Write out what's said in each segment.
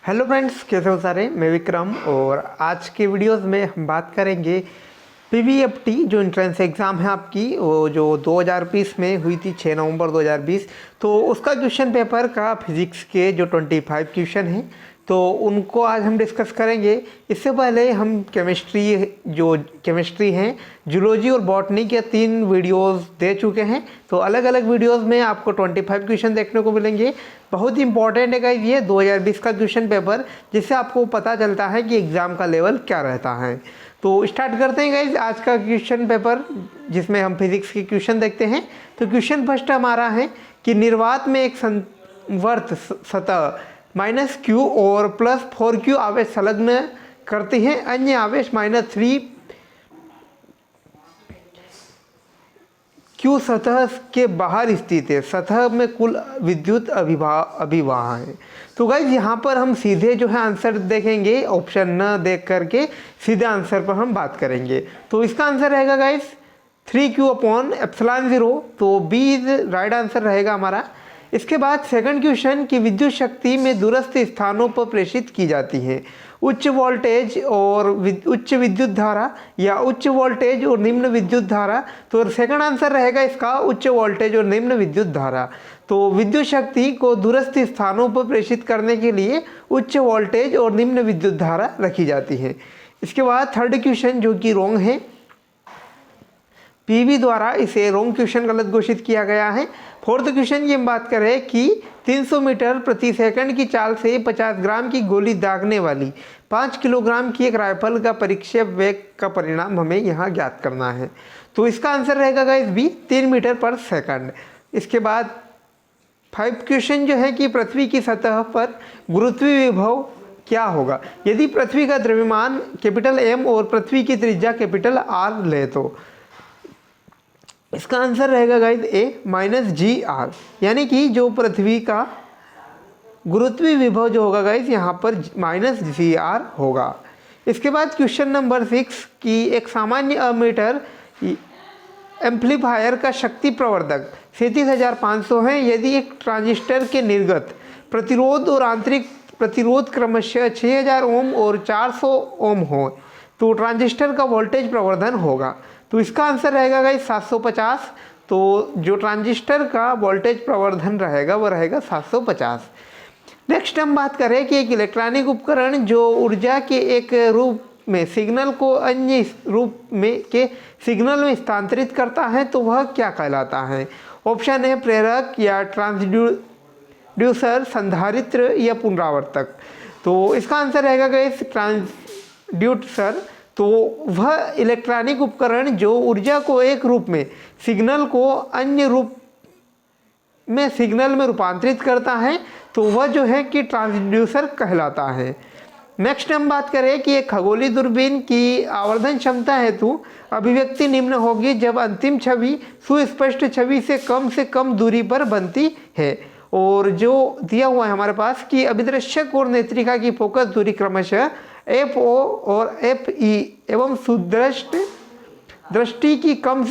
Hello friends, कैसे हो सारे। मैं विक्रम और आज के वीडियोस में हम बात करेंगे पीवीएफटी जो एंट्रेंस एग्ज़ाम है आपकी, वो जो 2020 में हुई थी 6 नवंबर 2020। तो उसका क्वेश्चन पेपर का फिज़िक्स के जो 25 क्वेश्चन हैं तो उनको आज हम डिस्कस करेंगे। इससे पहले हम केमिस्ट्री हैं, जूलॉजी और बॉटनी के 3 वीडियोस दे चुके हैं। तो अलग अलग वीडियोस में आपको 25 क्वेश्चन देखने को मिलेंगे। बहुत ही इंपॉर्टेंट है गाइस ये 2020 का क्वेश्चन पेपर, जिससे आपको पता चलता है कि एग्ज़ाम का लेवल क्या रहता है। तो स्टार्ट करते हैं गाइस आज का क्वेश्चन पेपर, जिसमें हम फिजिक्स के क्वेश्चन देखते हैं। तो क्वेश्चन फर्स्ट हमारा है कि निर्वात में एक संवर्त सतह -q और +4q आवेश संलग्न करती हैं, अन्य आवेश -3q सतह के बाहर स्थित है। सतह में कुल विद्युत अभिवाह है। तो गाइज यहाँ पर हम सीधे जो है आंसर देखेंगे, ऑप्शन न देख करके सीधे आंसर पर हम बात करेंगे। तो इसका आंसर रहेगा गाइज 3q/ε0। तो बी इज राइट आंसर रहेगा हमारा। इसके बाद सेकंड क्वेश्चन की विद्युत शक्ति में दूरस्थ स्थानों पर प्रेषित की जाती है उच्च वोल्टेज और उच्च विद्युत धारा या उच्च वोल्टेज और निम्न विद्युत धारा। तो सेकंड आंसर रहेगा इसका उच्च वोल्टेज और निम्न विद्युत धारा। तो विद्युत शक्ति को दूरस्थ स्थानों पर प्रेषित करने के लिए उच्च वोल्टेज और निम्न विद्युत धारा रखी जाती है। इसके बाद थर्ड क्वेश्चन जो कि रॉन्ग है, पीवी द्वारा इसे रॉन्ग क्वेश्चन गलत घोषित किया गया है। फोर्थ क्वेश्चन की हम बात करें कि 300 मीटर प्रति सेकंड की चाल से 50 ग्राम की गोली दागने वाली 5 किलोग्राम की एक राइफल का परिक्षेप वेग का परिणाम हमें यहाँ ज्ञात करना है। तो इसका आंसर रहेगा गाइस बी 3 मीटर पर सेकंड। इसके बाद 5 क्वेश्चन जो है कि पृथ्वी की सतह पर गुरुत्वीय विभव क्या होगा यदि पृथ्वी का द्रव्यमान M और पृथ्वी की त्रिज्या R ले। तो इसका आंसर रहेगा गाइस ए -gr, यानी कि जो पृथ्वी का गुरुत्वीय विभव जो होगा गाइस यहाँ पर -gr होगा। इसके बाद क्वेश्चन नंबर 6 की एक सामान्य अमीटर एम्पलीफायर का शक्ति प्रवर्धक 37,500 है यदि एक ट्रांजिस्टर के निर्गत प्रतिरोध और आंतरिक प्रतिरोध क्रमशः 6000 ओम और 400 ओम हो तो ट्रांजिस्टर का वोल्टेज प्रवर्धन होगा। तो इसका आंसर रहेगा गाइस 750। तो जो ट्रांजिस्टर का वोल्टेज प्रवर्धन रहेगा वो रहेगा 750। नेक्स्ट हम बात करें कि एक इलेक्ट्रॉनिक उपकरण जो ऊर्जा के एक रूप में सिग्नल को अन्य रूप में के सिग्नल में स्थानांतरित करता है तो वह क्या कहलाता है। ऑप्शन है प्रेरक या ट्रांसड्यूसर, संधारित्र या पुनरावर्तक। तो इसका आंसर रहेगा गाइस ट्रांसड्यूसर। तो वह इलेक्ट्रॉनिक उपकरण जो ऊर्जा को एक रूप में सिग्नल को अन्य रूप में सिग्नल में रूपांतरित करता है तो वह जो है कि ट्रांसड्यूसर कहलाता है। नेक्स्ट हम बात करें कि एक खगोलीय दूरबीन की आवर्धन क्षमता हेतु अभिव्यक्ति निम्न होगी जब अंतिम छवि सुस्पष्ट छवि से कम दूरी पर बनती है। और जो दिया हुआ है हमारे पास कि अभिदृश्यक और नेत्रिका की फोकस दूरी क्रमशः FO और FE एवं दृष्टि की कम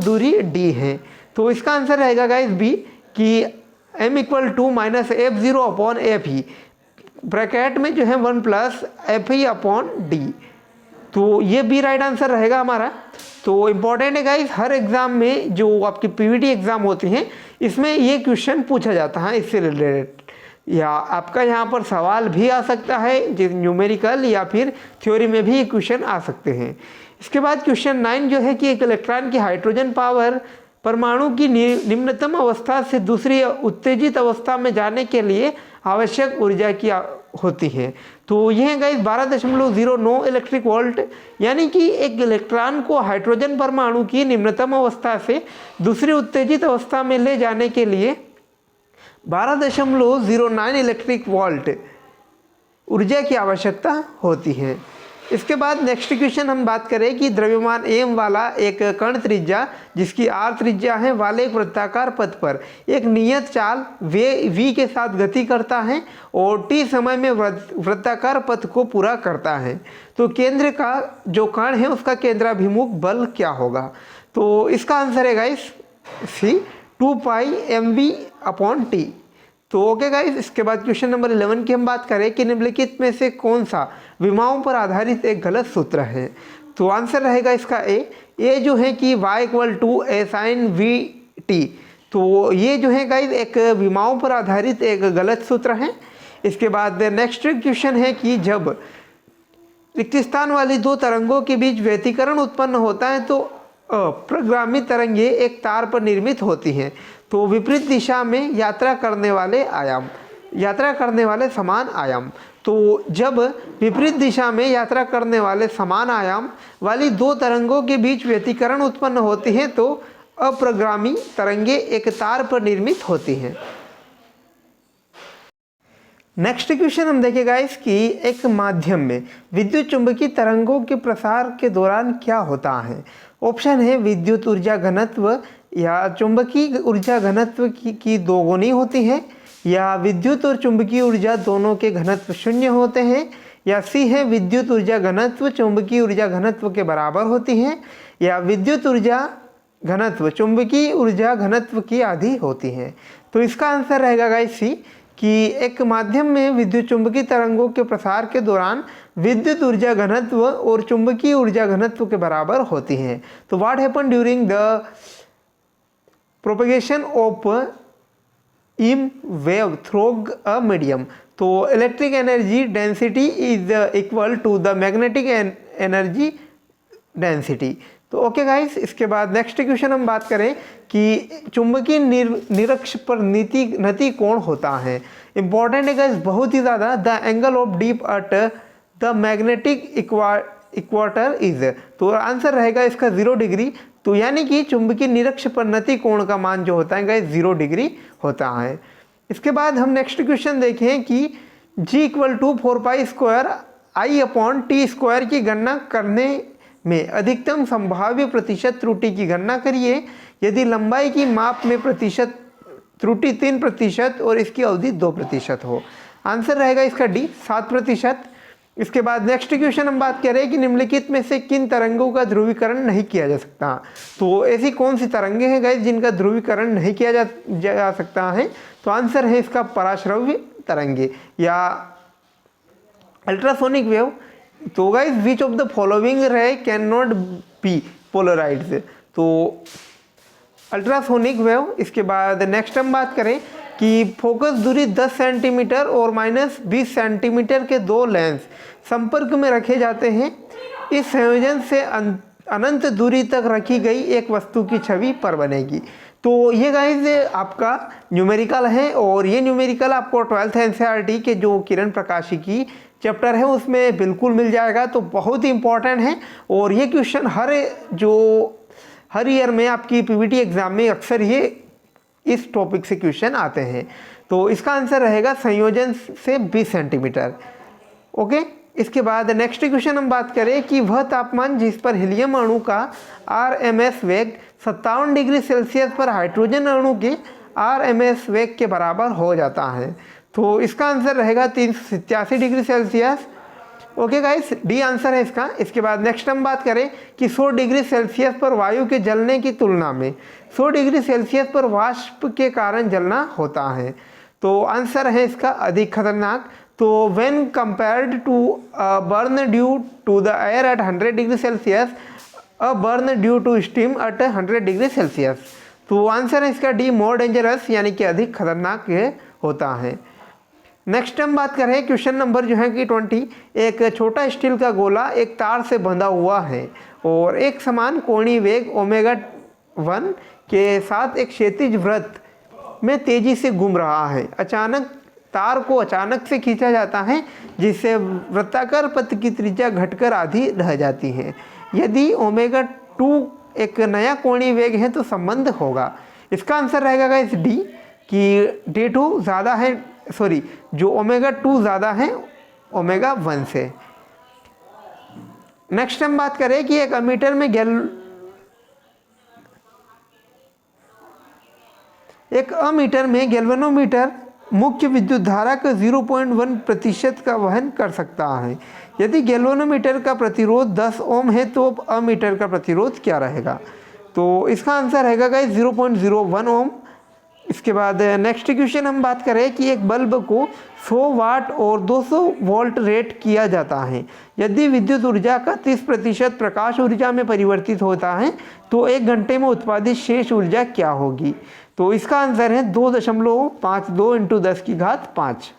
दूरी D है। तो इसका आंसर रहेगा गाइस बी कि M = -F0/FE, ब्रैकेट में जो है 1 + FE/D। तो ये भी राइट आंसर रहेगा हमारा। तो इम्पॉर्टेंट है गाइस, हर एग्ज़ाम में जो आपकी पीवीटी एग्ज़ाम होती हैं इसमें ये क्वेश्चन पूछा जाता है इससे रिलेटेड, या आपका यहाँ पर सवाल भी आ सकता है न्यूमेरिकल या फिर थ्योरी में भी ये क्वेश्चन आ सकते हैं। इसके बाद क्वेश्चन 9 जो है कि एक इलेक्ट्रॉन की हाइड्रोजन पावर परमाणु की निम्नतम अवस्था से दूसरी उत्तेजित अवस्था में जाने के लिए आवश्यक ऊर्जा की होती है। तो यह गाइस 12.09 इलेक्ट्रिक वोल्ट, यानी कि एक इलेक्ट्रॉन को हाइड्रोजन परमाणु की निम्नतम अवस्था से दूसरी उत्तेजित अवस्था में ले जाने के लिए 12.09 इलेक्ट्रिक वोल्ट ऊर्जा की आवश्यकता होती है। इसके बाद नेक्स्ट क्वेश्चन हम बात करें कि द्रव्यमान M वाला एक कण त्रिज्या जिसकी R त्रिज्या है वाले एक वृत्ताकार पथ पर एक नियत चाल v के साथ गति करता है और t समय में वृत्ताकार पथ को पूरा करता है। तो केंद्र का जो कण है उसका केंद्राभिमुख बल क्या होगा। तो इसका आंसर है गाइस सी 2π mv/t। तो ओके गाइस, इसके बाद क्वेश्चन नंबर 11 की हम बात करें कि निम्नलिखित में से कौन सा विमाओं पर आधारित एक गलत सूत्र है। तो आंसर रहेगा इसका ए जो है कि y equal to A sine V T. तो ये जो है गाइस एक विमाओं पर आधारित एक गलत सूत्र है। इसके बाद नेक्स्ट क्वेश्चन है कि जब रिक्त स्थान वाली दो तरंगों के बीच व्यतिकरण उत्पन्न होता है तो अप्रगामी तरंगें एक तार पर निर्मित होती हैं। तो विपरीत दिशा में यात्रा करने वाले समान आयाम। तो जब विपरीत दिशा में यात्रा करने वाले समान आयाम वाली दो तरंगों के बीच व्यतिकरण उत्पन्न होती हैं तो अप्रगामी तरंगें एक तार पर निर्मित होती हैं। नेक्स्ट क्वेश्चन हम देखेगा इसकी एक माध्यम में विद्युत चुंबकीय तरंगों के प्रसार के दौरान क्या होता है। ऑप्शन है विद्युत ऊर्जा घनत्व या चुंबकीय ऊर्जा घनत्व की दोगुनी होती है, या विद्युत और चुंबकीय ऊर्जा दोनों के घनत्व शून्य होते हैं, या सी है विद्युत ऊर्जा घनत्व चुंबकीय ऊर्जा घनत्व के बराबर होती है, या विद्युत ऊर्जा घनत्व चुंबकीय ऊर्जा घनत्व की आधी होती है। तो इसका आंसर रहेगा गाइस सी कि एक माध्यम में विद्युत चुंबकीय तरंगों के प्रसार के दौरान विद्युत ऊर्जा घनत्व और चुंबकीय ऊर्जा घनत्व के बराबर होती हैं। तो what happen during the propagation of in wave through a medium. तो electric energy density is equal to the magnetic energy density. तो ओके गाइस, इसके बाद नेक्स्ट क्वेश्चन हम बात करें कि चुंबकीय निरक्ष पर नति कोण होता है। इंपॉर्टेंट है गाइस बहुत ही ज़्यादा। The angle of dip at the magnetic equator is. तो आंसर रहेगा इसका 0 डिग्री। तो यानी कि चुंबकीय निरक्ष पर नति कोण का मान जो होता है गाइस 0 डिग्री होता है। इसके बाद हम नेक्स्ट क्वेश्चन देखें कि G इक्वल टू 4π² I/T² की गणना करने में अधिकतम संभाव्य प्रतिशत त्रुटि की गणना करिए यदि लंबाई की माप में प्रतिशत त्रुटि 3% और इसकी अवधि 2% हो। आंसर रहेगा इसका डी 7%। इसके बाद नेक्स्ट क्वेश्चन हम बात करें कि निम्नलिखित में से किन तरंगों का ध्रुवीकरण नहीं किया जा सकता। तो ऐसी कौन सी तरंगें हैं गाइस जिनका ध्रुवीकरण नहीं किया जा सकता है। तो आंसर है इसका पराश्रव्य तरंगे या अल्ट्रासोनिक वेव। तो guys which of the following रे कैन नॉट बी पोलराइज्ड। तो अल्ट्रासोनिक वेव। इसके बाद नेक्स्ट हम बात करें कि फोकस दूरी 10 सेंटीमीटर और -20 सेंटीमीटर के दो लेंस संपर्क में रखे जाते हैं। इस संयोजन से अनंत दूरी तक रखी गई एक वस्तु की छवि पर बनेगी। तो ये गाइस आपका न्यूमेरिकल है और ये न्यूमेरिकल आपको 12th NCERT के जो किरण प्रकाशिकी चैप्टर है उसमें बिल्कुल मिल जाएगा। तो बहुत ही इंपॉर्टेंट है और ये क्वेश्चन हर ईयर में आपकी PVT एग्जाम में अक्सर ये इस टॉपिक से क्वेश्चन आते हैं। तो इसका आंसर रहेगा संयोजन से 20 सेंटीमीटर। ओके, इसके बाद नेक्स्ट क्वेश्चन हम बात करें कि वह तापमान जिस पर हीलियम अणु का RMS वेग 57 डिग्री सेल्सियस पर हाइड्रोजन अणु के RMS वेग के बराबर हो जाता है। तो इसका आंसर रहेगा 387 degree Celsius. Okay guys, D answer है इसका। इसके बाद नेक्स्ट हम बात करें कि 100 डिग्री सेल्सियस पर वायु के जलने की तुलना में 100 डिग्री सेल्सियस पर वाष्प के कारण जलना होता है। तो आंसर है इसका अधिक खतरनाक। तो when compared to burn due to the air at 100 degree Celsius burn due to steam at 100 degree Celsius. तो आंसर है इसका डी मोर डेंजरस यानी कि अधिक खतरनाक होता है। नेक्स्ट हम बात करें क्वेश्चन नंबर जो है कि 20। एक छोटा स्टील का गोला एक तार से बंधा हुआ है और एक समान कोणीय वेग ω1 के साथ एक क्षैतिज वृत्त में तेजी से घूम रहा है। तार को अचानक से खींचा जाता है जिससे वृत्ताकार पथ की त्रिज्या घटकर आधी रह जाती है। यदि ω2 एक नया कोणीय वेग है तो संबंध होगा। इसका आंसर रहेगा गाइस डी कि D2 ज़्यादा है, सॉरी जो ω2 ज़्यादा है ω1 से। नेक्स्ट हम बात करें कि एक अमीटर में गैल्वेनोमीटर मुख्य विद्युत धारा का 0.1% का वहन कर सकता है। यदि गैल्वेनोमीटर का प्रतिरोध 10 ओम है तो अमीटर का प्रतिरोध क्या रहेगा। तो इसका आंसर रहेगा गाइस 0.01 ओम। इसके बाद नेक्स्ट क्वेश्चन हम बात करें कि एक बल्ब को 100 वाट और 200 वोल्ट रेट किया जाता है। यदि विद्युत ऊर्जा का 30% प्रकाश ऊर्जा में परिवर्तित होता है तो 1 घंटे में उत्पादित शेष ऊर्जा क्या होगी? तो इसका आंसर है 2.52 × 10⁵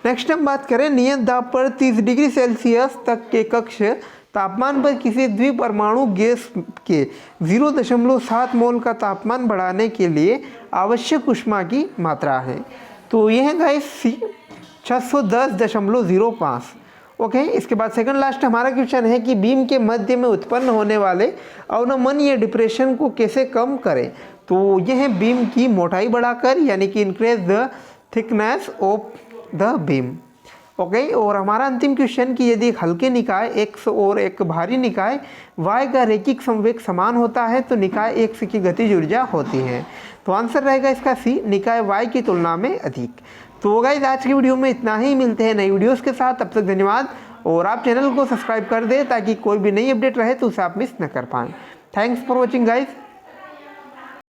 नेक्स्ट हम बात करें नियत दाब पर 30 डिग्री सेल्सियस तक के कक्ष तापमान पर किसी द्विपरमाणु गैस के 0.7 मोल का तापमान बढ़ाने के लिए आवश्यक ऊष्मा की मात्रा है। तो यह है गाइस 610.05। ओके, इसके बाद सेकंड लास्ट हमारा क्वेश्चन है कि बीम के मध्य में उत्पन्न होने वाले अवनमन या डिप्रेशन को कैसे कम करें? तो यह है बीम की मोटाई बढ़ाकर, यानी कि increase the thickness of the beam. Okay, और हमारा अंतिम क्वेश्चन कि यदि एक हल्के निकाय x और एक भारी निकाय y का रैखिक संवेग समान होता है तो निकाय x की गतिज ऊर्जा होती है। तो आंसर रहेगा इसका सी, निकाय y की तुलना में अधिक। तो गाइस आज की वीडियो में इतना ही, मिलते हैं नई वीडियोस के साथ, तब तक धन्यवाद। और आप चैनल को सब्सक्राइब कर दें ताकि कोई भी नई अपडेट रहे तो उसे आप मिस न कर पाएँ। Thanks for watching guys.